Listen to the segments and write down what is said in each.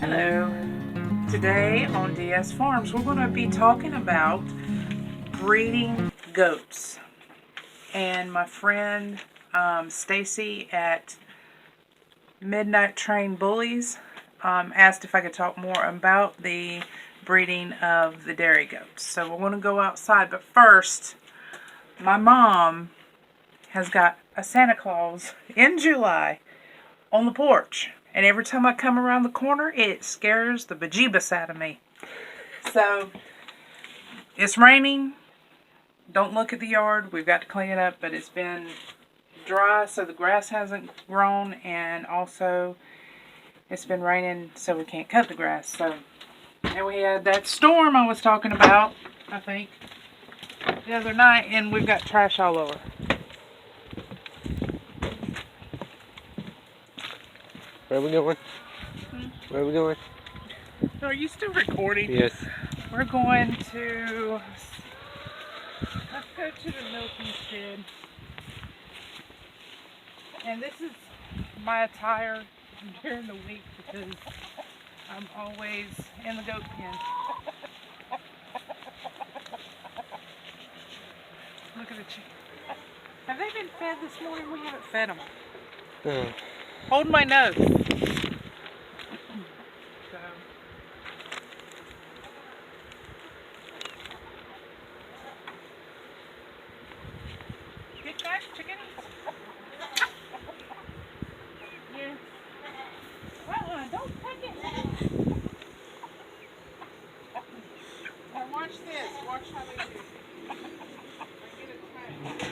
Hello. Today on DS Farms, we're going to be talking about breeding goats. And my friend Stacy at Midnight Train Bullies asked if I could talk more about the breeding of the dairy goats. So we're going to go outside, but first, my mom has got a Santa Claus in July on the porch. And every time I come around the corner, it scares the bejeebus out of me. So, it's raining. Don't look at the yard. We've got to clean it up, but it's been dry, so the grass hasn't grown. And also, it's been raining, so we can't cut the grass. So, and we had that storm I was talking about, I think, the other night, and we've got trash all over. Where are we going? Where are we going? Are you still recording? Yes. We're going to, let's go to the milking shed. And this is my attire during the week because I'm always in the goat pen. Look at the chicken. Have they been fed this morning? We haven't fed them. Oh. Hold my nose. So, get back, chickens. Yeah. Don't take it. Now watch this. Watch how they do. I get it tight.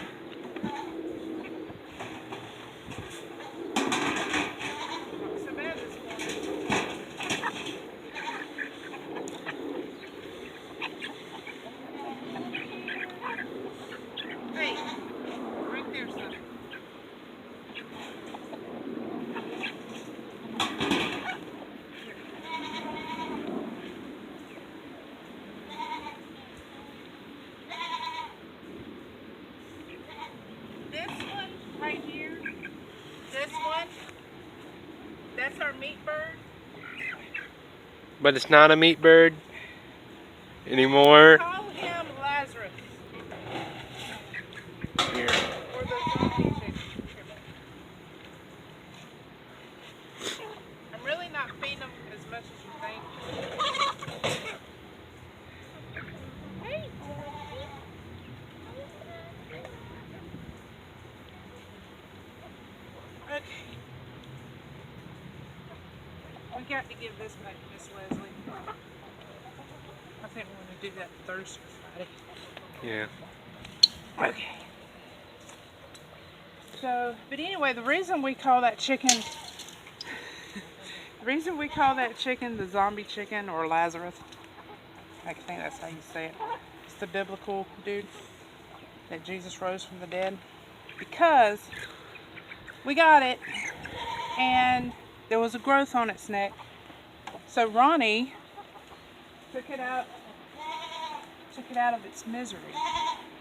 Right here, this one, that's our meat bird. But it's not a meat bird anymore. Call him Lazarus. Here. Or the zombie chicken. I'm really not feeding them as much as you think. Hey. Okay. We got to give this back to Miss Leslie. I think we're going to do that Thursday or Friday. Yeah. Okay. So, but anyway, the reason we call that chicken the zombie chicken or Lazarus, I think that's how you say it. It's the biblical dude that Jesus rose from the dead. Because we got it and there was a growth on its neck. So Ronnie took it out of its misery.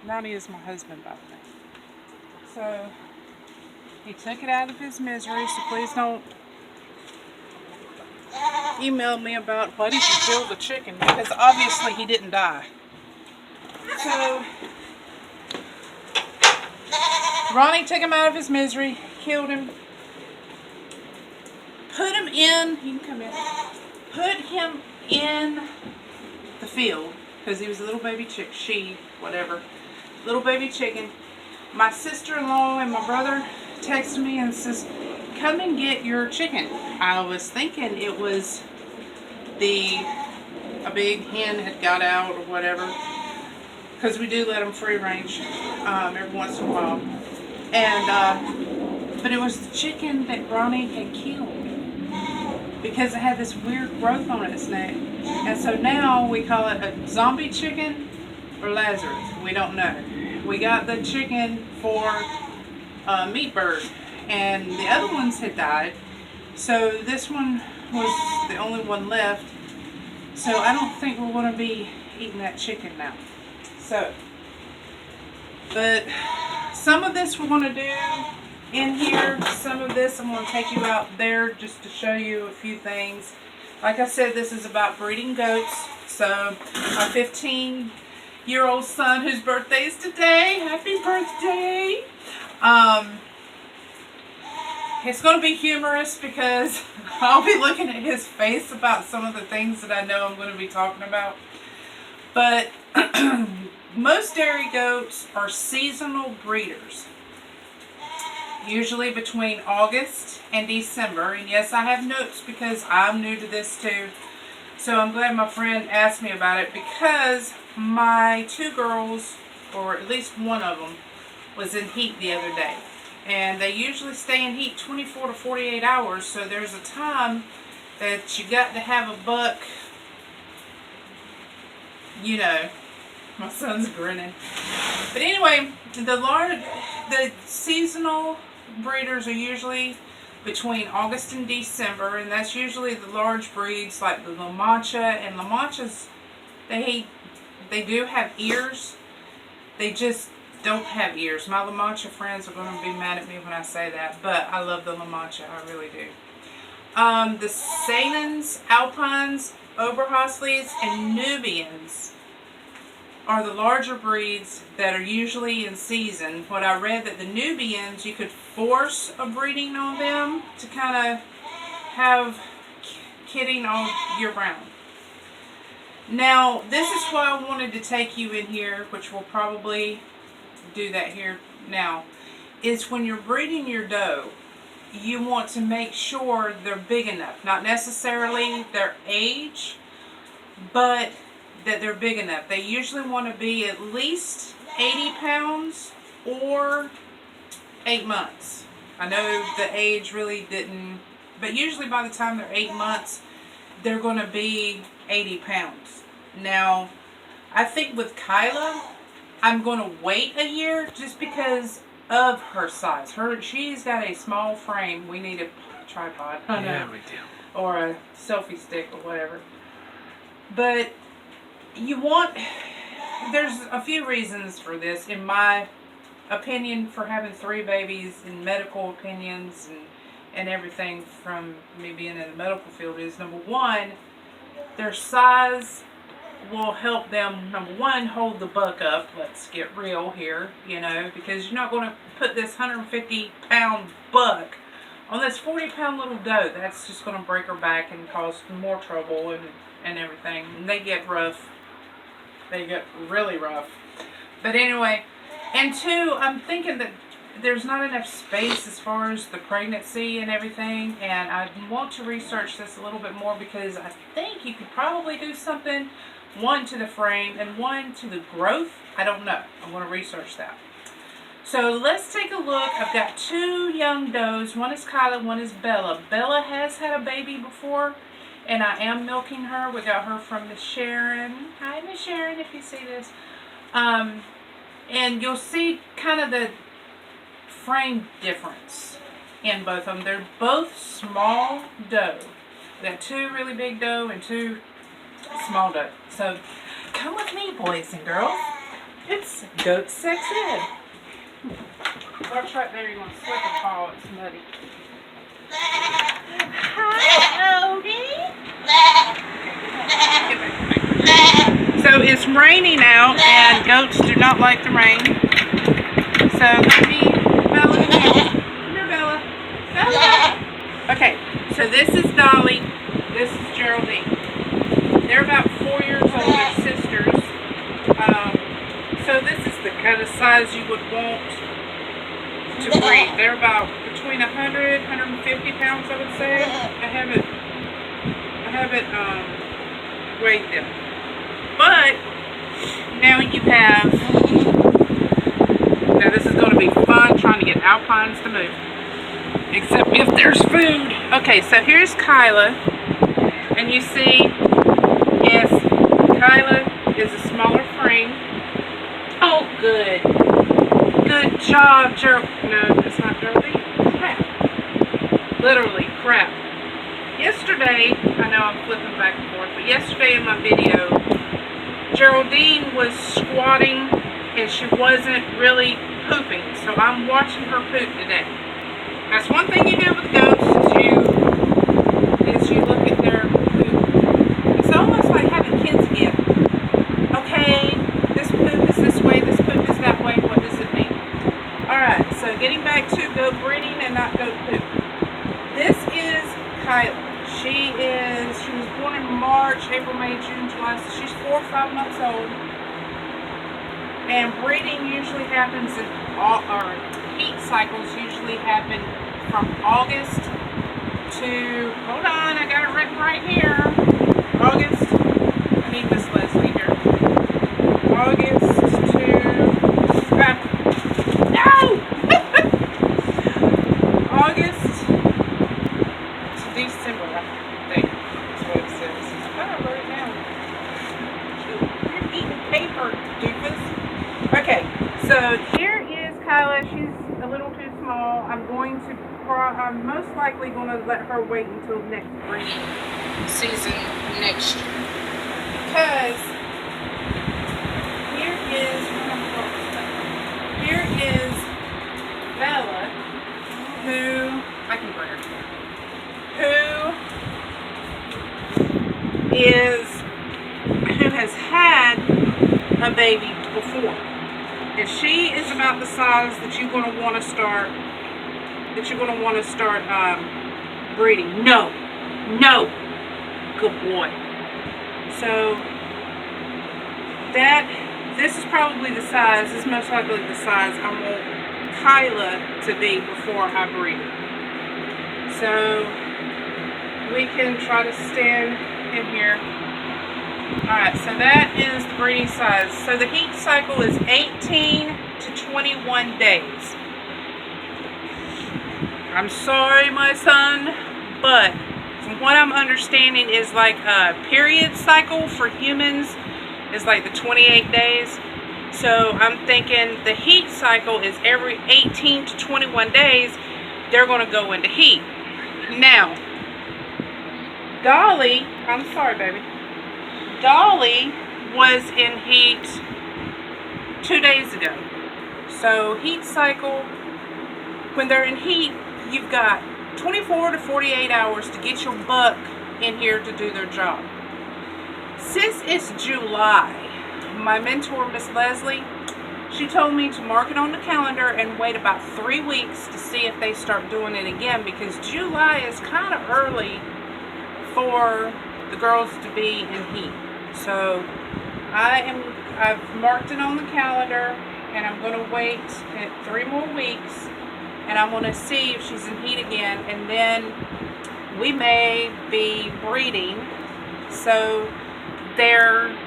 Ronnie is my husband, by the way. So he took it out of his misery, so please don't email me about why did you kill the chicken, because obviously he didn't die. So Ronnie took him out of his misery, killed him, put him in the field, because he was a little baby chick, little baby chicken. My sister-in-law and my brother texted me and says, come and get your chicken. I was thinking it was a big hen had got out or whatever, because we do let them free range every once in a while. And but it was the chicken that Ronnie had killed because it had this weird growth on its neck. And so now we call it a zombie chicken or Lazarus. We don't know. We got the chicken for meat bird, and the other ones had died. So this one was the only one left. So I don't think we're going to be eating that chicken now. So, but some of this we're going to do in here. Some of this I'm going to take you out there just to show you a few things. Like I said, this is about breeding goats. So my 15-year-old son, whose birthday is today, happy birthday. It's going to be humorous because I'll be looking at his face about some of the things that I know I'm going to be talking about. But most dairy goats are seasonal breeders, usually between August and December. And yes, I have notes because I'm new to this too. So I'm glad my friend asked me about it, because my 2 girls, or at least one of them, was in heat the other day. And they usually stay in heat 24 to 48 hours. So there's a time that you got to have a buck. You know, my son's grinning. But anyway, the seasonal breeders are usually between August and December, and that's usually the large breeds like the La Mancha. And La Manchas, they do have ears. They just don't have ears. My La Mancha friends are going to be mad at me when I say that, but I love the La Mancha. I really do. The Salins, Alpines, Oberhaslis, and Nubians are the larger breeds that are usually in season. What I read, that the Nubians, you could force a breeding on them to kind of have kidding all year round. Now, this is why I wanted to take you in here, which we'll probably do that here now, is when you're breeding your doe, you want to make sure they're big enough. Not necessarily their age, but that they're big enough. They usually want to be at least 80 pounds or 8 months. I know the age really didn't, but usually by the time they're 8 months, they're going to be 80 pounds. Now, I think with Kyla, I'm going to wait a year just because of her size. She's got a small frame. We need a tripod. I know. Yeah, we do. Or a selfie stick or whatever. But there's a few reasons for this, in my opinion, for having 3 babies, and medical opinions and everything from me being in the medical field, is number one, their size will help them, number one, hold the buck up. Let's get real here, because you're not going to put this 150-pound buck on this 40-pound little doe. That's just going to break her back and cause more trouble and everything. And they get rough. They get really rough. But anyway, and 2, I'm thinking that there's not enough space as far as the pregnancy and everything, and I want to research this a little bit more, because I think you could probably do something, 1 to the frame and 1 to the growth. I don't know. I want to research that. So let's take a look. I've got 2 young does. One is Kyla, one is Bella. Bella has had a baby before, and I am milking her. We got her from Miss Sharon. Hi, Miss Sharon, if you see this. And you'll see kind of the frame difference in both of them. They're both small doe. We got 2 really big doe and 2 small doe. So come with me, boys and girls. It's goat sex ed. Watch right there. You want to slip and fall. It's muddy. Hi, Odie. So it's raining out, and goats do not like the rain. So let me, Bella, come here, Bella. Bella. Okay, so this is Dolly. This is Geraldine. They're about 4 years old. They're sisters. So this is the kind of size you would want to breed. They're about between 100, 150 pounds, I would say. I haven't weighed them. But now you have, now this is going to be fun trying to get Alpines to move. Except if there's food. Okay, so here's Kyla. And you see, yes, Kyla is a smaller frame. Oh, good. Good job, no, that's not Geraldine. Crap. Literally, crap. Yesterday, I know I'm flipping back and forth, but yesterday in my video, Geraldine was squatting and she wasn't really pooping. So I'm watching her poop today. That's one thing you do with goats is you look at their poop Kylie. She was born in March, April, May, June, July, so she's 4 or 5 months old. And breeding usually happens or heat cycles usually happen from August to, hold on, I got it written right here. August, I need Miss Leslie here. August to, no! August to December, I think that's what it says. I thought I wrote it down. You're eating paper, doofus. Okay, so here is Kyla. She's a little too small. I'm most likely going to let her wait until next breeding season next year. Because here is Bella, who, I can bring her, who has had a baby before. If she is about the size that you're going to want to start, breeding, no, good boy. So this is probably the size. This is most likely the size I want Kyla to be before I breed her. So we can try to stand in here. Alright, so that is the breeding size. So the heat cycle is 18 to 21 days. I'm sorry, my son, but from what I'm understanding is like a period cycle for humans is like the 28 days. So I'm thinking the heat cycle is every 18 to 21 days, they're going to go into heat. Now, Dolly, I'm sorry, baby. Dolly was in heat 2 days ago. So heat cycle, when they're in heat, you've got 24 to 48 hours to get your buck in here to do their job. Since it's July, my mentor, Miss Leslie, she told me to mark it on the calendar and wait about 3 weeks to see if they start doing it again, because July is kind of early for the girls to be in heat. So I've marked it on the calendar, and I'm going to wait 3 more weeks, and I'm going to see if she's in heat again, and then we may be breeding. So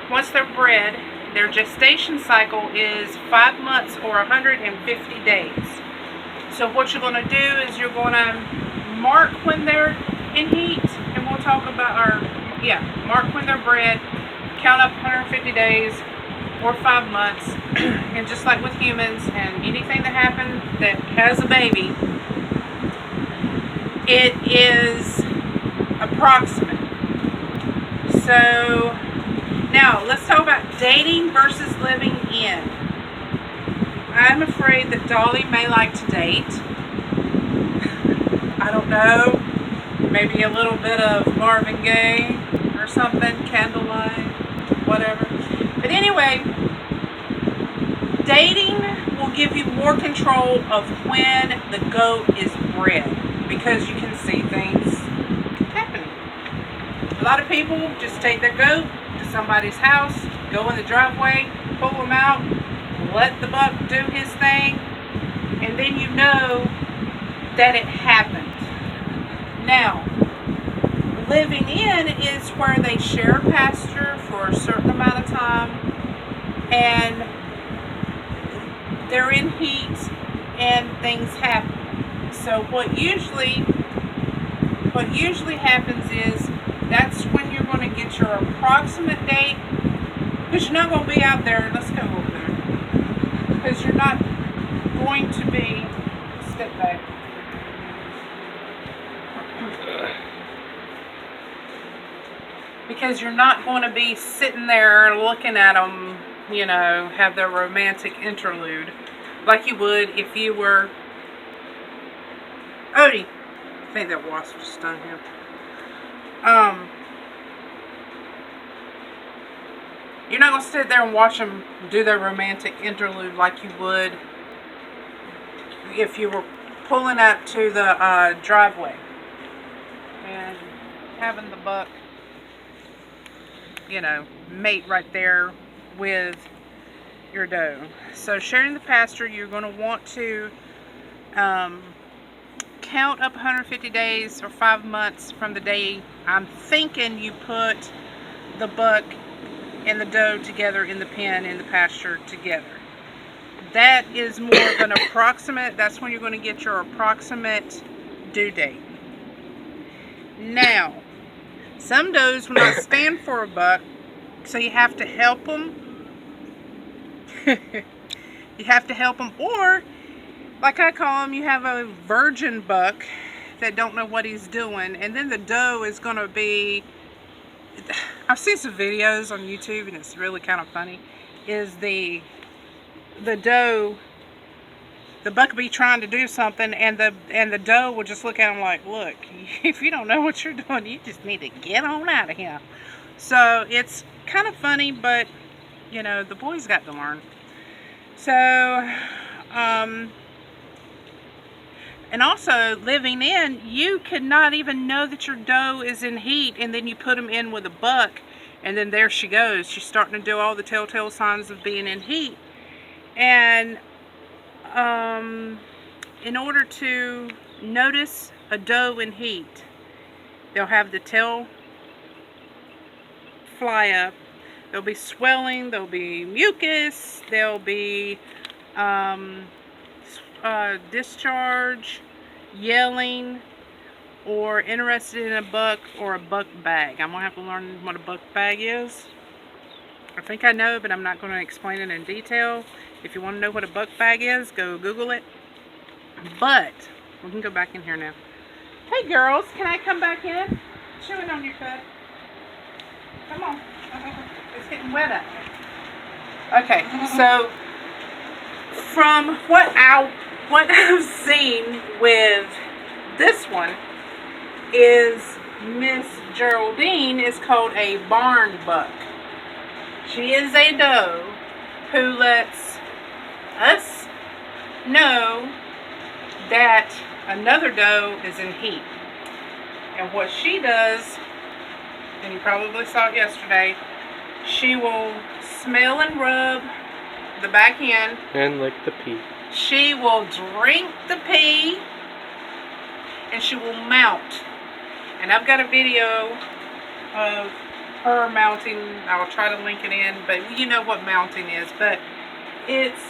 once they're bred, their gestation cycle is 5 months or 150 days. So what you're going to do is you're going to mark when they're in heat, and we'll talk about mark when they're bred, count up 150 days or 5 months, and just like with humans and anything that happens that has a baby, it is approximate. So now let's talk about dating versus living in. I'm afraid that Dolly may like to date. I don't know, maybe a little bit of Marvin Gaye or something, Candlelight, whatever. But anyway, dating will give you more control of when the goat is bred, because you can see things happening. A lot of people just take their goat to somebody's house, go in the driveway, pull them out, let the buck do his thing, and then you know that it happened. Now, living in is where they share pasture for a certain amount of time, and they're in heat and things happen. So what usually happens is that's when you're going to get your approximate date, because you're not going to be out there. Let's go over there, because you're not going to be, step back. Because you're not going to be sitting there looking at them, have their romantic interlude like you would if you were... Odie, I think that wasp just stung him. You're not going to sit there and watch them do their romantic interlude like you would if you were pulling up to the driveway. and having the buck, you know, mate right there with your doe. So sharing the pasture, you're going to want to count up 150 days or 5 months from the day, I'm thinking, you put the buck and the doe together in the pen, in the pasture together. That is more of an approximate. That's when you're going to get your approximate due date. Now, some does will not stand for a buck, so you have to help them. You have to help them, or like I call them, you have a virgin buck that don't know what he's doing, and then the doe is going to be, I've seen some videos on YouTube and it's really kind of funny, is the doe, the buck will be trying to do something, and the doe will just look at him like, look, if you don't know what you're doing, you just need to get on out of here. So it's kind of funny, but you know, the boys got to learn. So and also, living in, you could not even know that your doe is in heat, and then you put them in with a buck, and then there she goes. She's starting to do all the telltale signs of being in heat. And in order to notice a doe in heat, they'll have the tail fly up. There'll be swelling, there'll be mucus, there'll be discharge, yelling, or interested in a buck or a buck bag. I'm going to have to learn what a buck bag is. I think I know, but I'm not going to explain it in detail. If you want to know what a buck bag is, go Google it. But, we can go back in here now. Hey girls, can I come back in? Chewing on your foot. Come on. It's getting wet up there. Okay, so from what I've seen with this one is Miss Geraldine is called a barn buck. She is a doe who lets us know that another doe is in heat. And what she does, and you probably saw it yesterday, she will smell and rub the back end. And lick the pee. She will drink the pee, and she will mount. And I've got a video of her mounting. I'll try to link it in, but you know what mounting is. But it's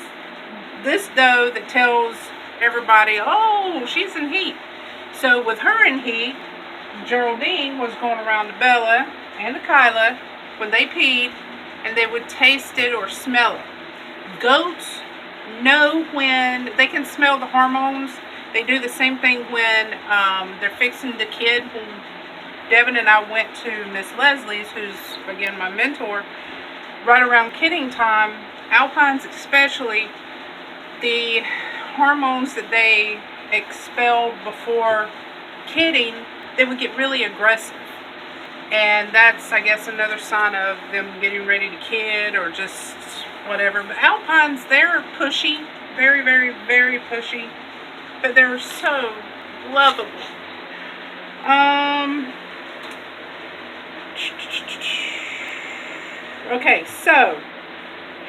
this doe that tells everybody, oh, she's in heat. So with her in heat, Geraldine was going around to Bella and to Kyla when they peed, and they would taste it or smell it. Goats know when they can smell the hormones. They do the same thing when they're fixing the kid. When Devin and I went to Miss Leslie's, who's again my mentor, right around kidding time, Alpines especially, the hormones that they expel before kidding, they would get really aggressive. And that's, I guess, another sign of them getting ready to kid or just whatever. But Alpines, they're pushy, very, very, very pushy, but they're so lovable. Okay, so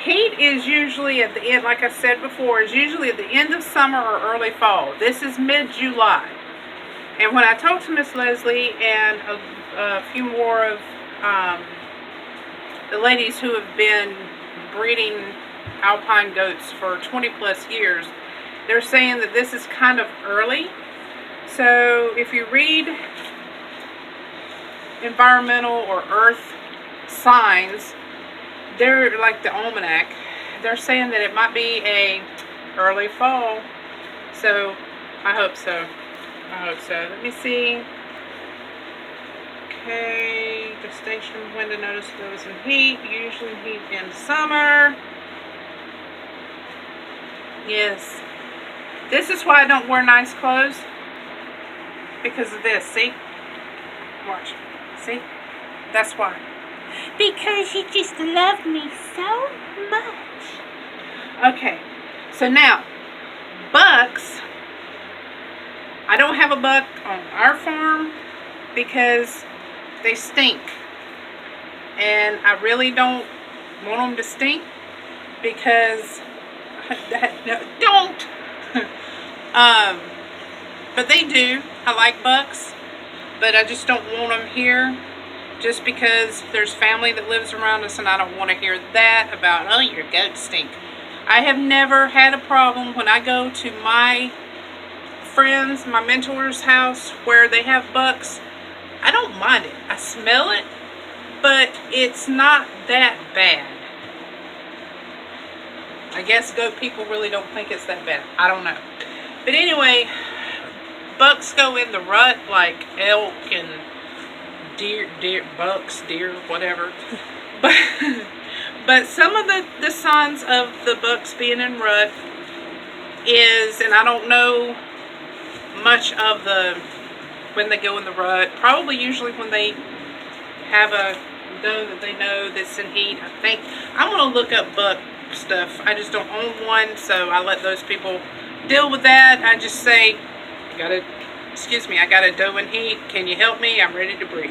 heat is usually at the end, like I said before, is usually at the end of summer or early fall. This is mid-July. And when I talked to Miss Leslie and a few more of the ladies who have been breeding Alpine goats for 20 plus years, they're saying that this is kind of early. So if you read environmental or earth signs, they're like the almanac, they're saying that it might be a early fall. So I hope so. I hope so. Let me see. Okay, gestation window, notice those in heat, usually heat in summer. Yes. This is why I don't wear nice clothes. Because of this, see? Watch. See? That's why. Because you just love me so much. Okay, so now, bucks. I don't have a buck on our farm, because they stink. And I really don't want them to stink because don't. But they do. I like bucks, but I just don't want them here just because there's family that lives around us and I don't want to hear that about, oh, your goats stink. I have never had a problem when I go to my friends, my mentor's house where they have bucks. I don't mind it. I smell it, but it's not that bad. I guess goat people really don't think it's that bad. I don't know. But anyway, bucks go in the rut like elk and deer, whatever. But some of the signs of the bucks being in rut is, and I don't know much of when they go in the rut, probably usually when they have a doe that they know that's in heat. I think I'm going to look up buck stuff. I just don't own one, so I let those people deal with that. I just say, I got a doe in heat. Can you help me? I'm ready to breed.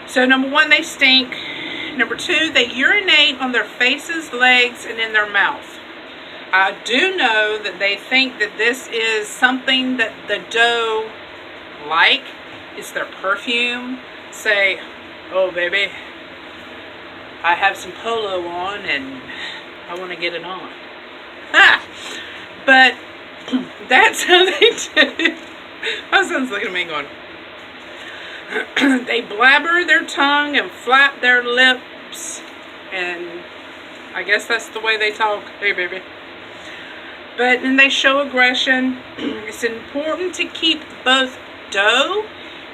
So number one, they stink. Number two, they urinate on their faces, legs, and in their mouth. I do know that they think that this is something that the doe like. It's their perfume. Say, oh baby, I have some polo on and I want to get it on. But that's how they do. My son's looking at me going, they blabber their tongue and flap their lips, and I guess that's the way they talk. Hey baby. But then they show aggression. It's important to keep both doe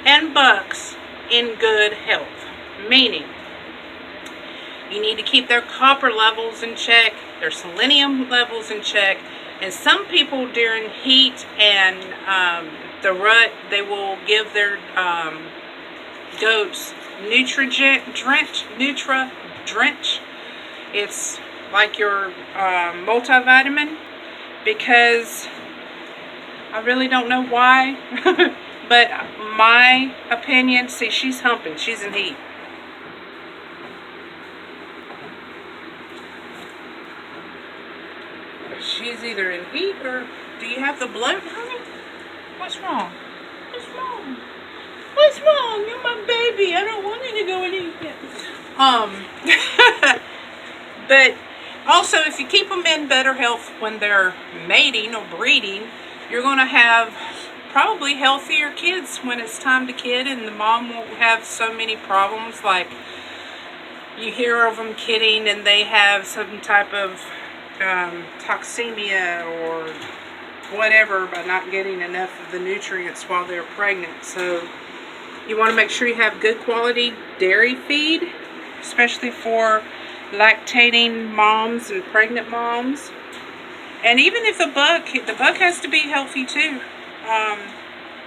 and bucks in good health, meaning you need to keep their copper levels in check, their selenium levels in check, and some people during heat and the rut, they will give their goats Nutra Drench. It's like your multivitamin, because I really don't know why, but my opinion, see, she's humping, she's in heat. She's either in heat or, do you have the bloat, honey? What's wrong? What's wrong? What's wrong? You're my baby. I don't want you to go and eat it. But also, if you keep them in better health when they're mating or breeding, you're going to have probably healthier kids when it's time to kid, and the mom won't have so many problems. Like, you hear of them kidding and they have some type of toxemia or whatever by not getting enough of the nutrients while they're pregnant. So you want to make sure you have good quality dairy feed, especially for lactating moms and pregnant moms. And even if the buck has to be healthy too,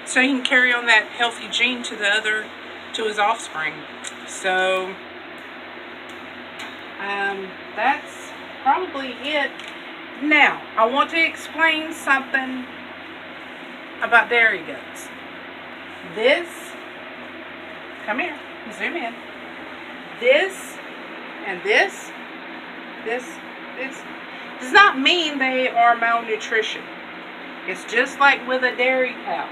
so he can carry on that healthy gene to his offspring. So that's probably it. Now, I want to explain something about dairy goats. This, come here, zoom in. This and this does not mean they are malnutrition. It's just like with a dairy cow.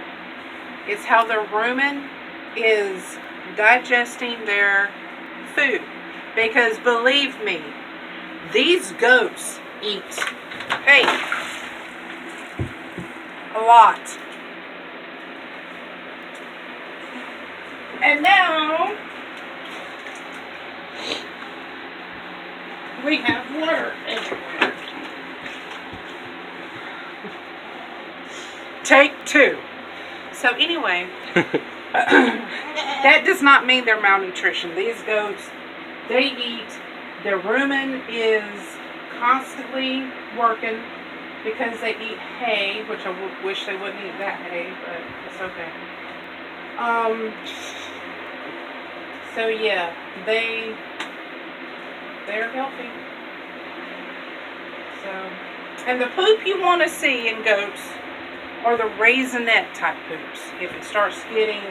It's how their rumen is digesting their food. Because believe me, these goats eat, hey, a lot. And now we have water everywhere. Take two. So anyway, that does not mean they're malnutrition. These goats, they eat, their rumen is constantly working because they eat hay, which I wish they wouldn't eat that hay, but it's okay. So yeah, they're healthy. So, and the poop you want to see in goats are the raisinette type poops. If it starts getting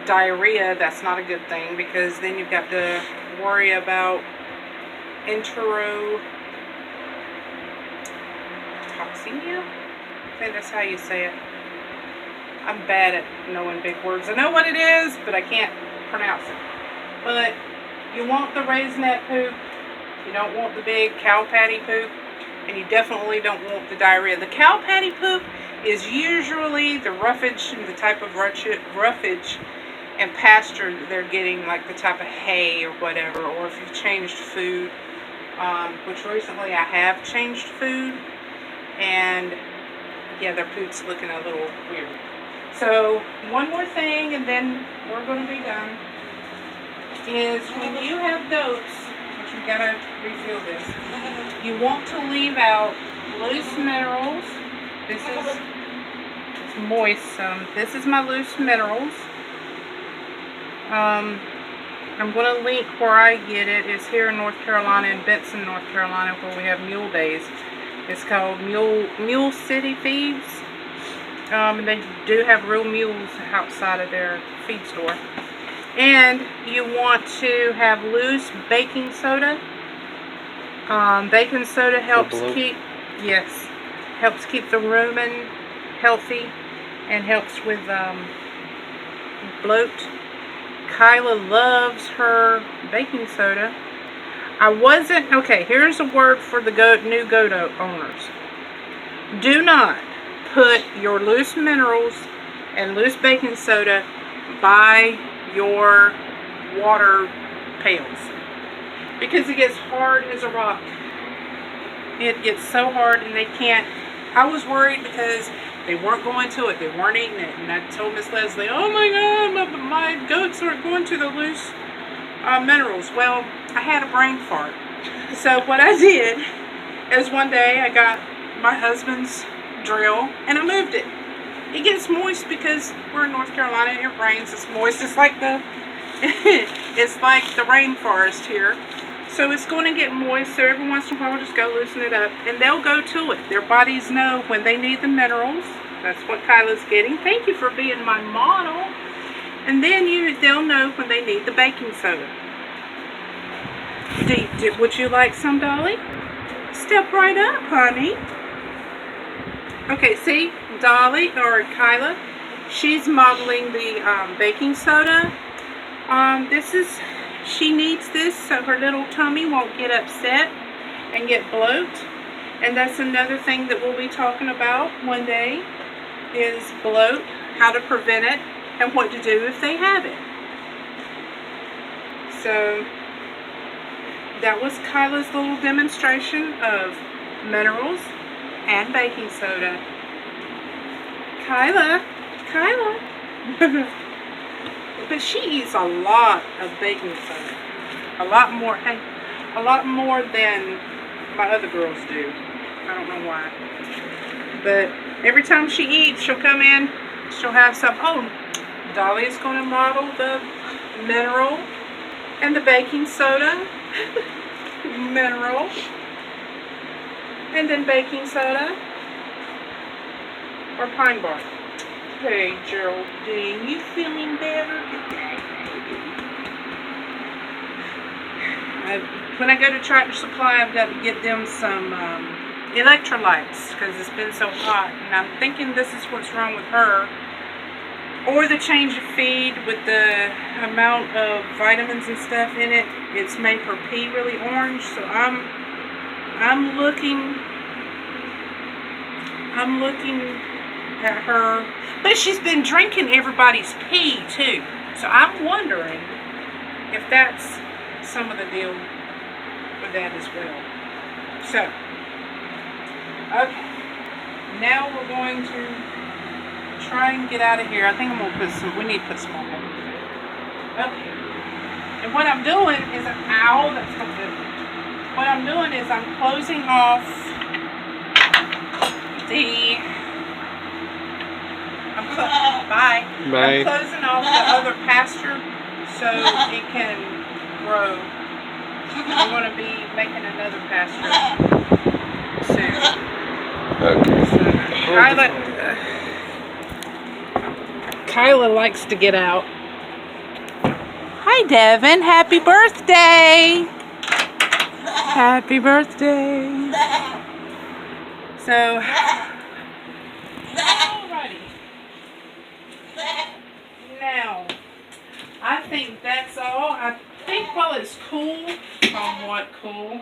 diarrhea, that's not a good thing, because then you've got to worry about enterotoxemia. I think that's how you say it. I'm bad at knowing big words. I know what it is, but I can't pronounce it. But you want the raisinette poop. You don't want the big cow patty poop. And you definitely don't want the diarrhea. The cow patty poop is usually the roughage, the type of roughage and pasture that they're getting, like the type of hay or whatever, or if you've changed food, which recently I have changed food, and yeah, their poop's looking a little weird. So one more thing, and then we're going to be done, is when you have goats, which you gotta refill this, you want to leave out loose minerals. This is, it's moist, this is my loose minerals. I'm going to link where I get it. It's here in North Carolina, in Benson, North Carolina, where we have mule days. It's called Mule City Feeds. And they do have real mules outside of their feed store. And you want to have loose baking soda. Baking soda helps keep, yes, helps keep the rumen healthy and helps with bloat. Kyla loves her baking soda. Okay, here's a word for the new goat owners. Do not put your loose minerals and loose baking soda by your water pails, because it gets hard as a rock. It gets so hard and they can't. I was worried because they weren't going to it. They weren't eating it. And I told Miss Leslie, oh my God, my goats aren't going to the loose minerals. Well, I had a brain fart. So what I did is one day I got my husband's drill and I moved it. It gets moist because we're in North Carolina and it rains. It's moist. It's like the it's like the rainforest here. So it's going to get moist. So every once in a while, we'll just go loosen it up, and they'll go to it. Their bodies know when they need the minerals. That's what Kyla's getting. Thank you for being my model. And then they'll know when they need the baking soda. Would you like some, Dolly? Step right up, honey. Okay, see, Dolly or Kyla, she's modeling the baking soda. She needs this so her little tummy won't get upset and get bloat. And that's another thing that we'll be talking about one day, is bloat, how to prevent it, and what to do if they have it. So that was Kyla's little demonstration of minerals and baking soda. Kyla. But she eats a lot of baking soda. A lot more than my other girls do. I don't know why. But every time she eats, she'll come in, she'll have some. Oh, Dolly's going to model the mineral and the baking soda. Mineral. And then baking soda. Or pine bark. Hey, Geraldine, you feeling better? When I go to Tractor Supply, I've got to get them some electrolytes because it's been so hot. And I'm thinking this is what's wrong with her. Or the change of feed with the amount of vitamins and stuff in it. It's made her pee really orange. So I'm looking at her. But she's been drinking everybody's pee too. So I'm wondering if that's some of the deal with that as well. So, okay. Now we're going to try and get out of here. I think I'm going to we need to put some more. Okay. And what I'm doing is, that's not good. What I'm doing is I'm closing off Bye. I'm closing off the other pasture so it can grow. I'm going to be making another pasture soon. Okay. So, Kyla likes to get out Hi, Devin. Happy birthday. Happy birthday. So, alrighty. Now, I think that's all. I think while it's cool, somewhat cool,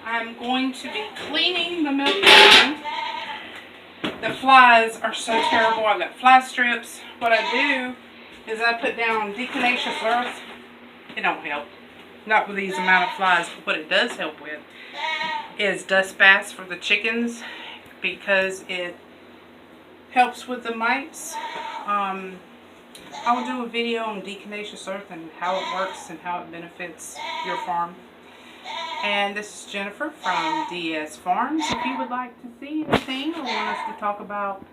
I'm going to be cleaning the milk carton. The flies are so terrible. I've got fly strips. What I do is I put down deconaceous earth. It don't help. Not with these amount of flies, but what it does help with is dust baths for the chickens because it helps with the mites. I will do a video on deconaceous earth and how it works and how it benefits your farm. And this is Jennifer from DS Farms. If you would like to see anything or want us to talk about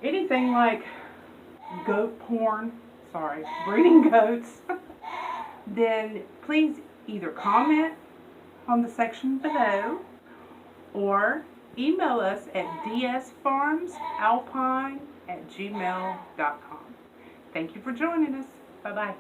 anything like goat porn, breeding goats, then please either comment on the section below or email us at dsfarmsalpine@gmail.com. Thank you for joining us. Bye-bye.